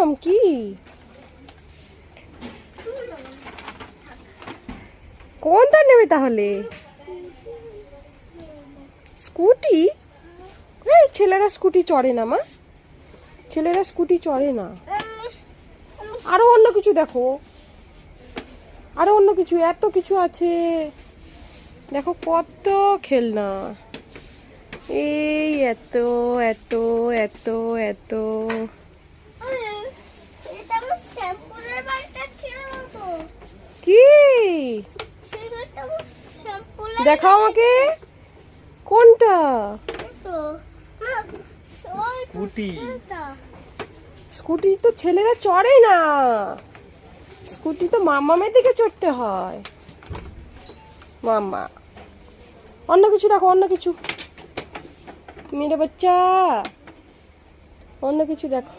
নাম কি? কোনটা নেবে তাহলে? স্কুটি? এই ছেলেরা স্কুটি চড়ে না মা, ছেলেরা স্কুটি চড়ে না। আরো অন্য কিছু দেখো, আরো অন্য কিছু, এত কিছু আছে দেখো, কত খেলনা। এই এত এত এত এত। কি দেখাও আমাকে, কোনটা? স্কুটি তো ছেলেরা চড়ে না, স্কুটি তো মামামের দিকে চড়তে হয়। মামা অন্য কিছু দেখো, অন্য কিছু, মেরে বাচ্চা, অন্য কিছু দেখো।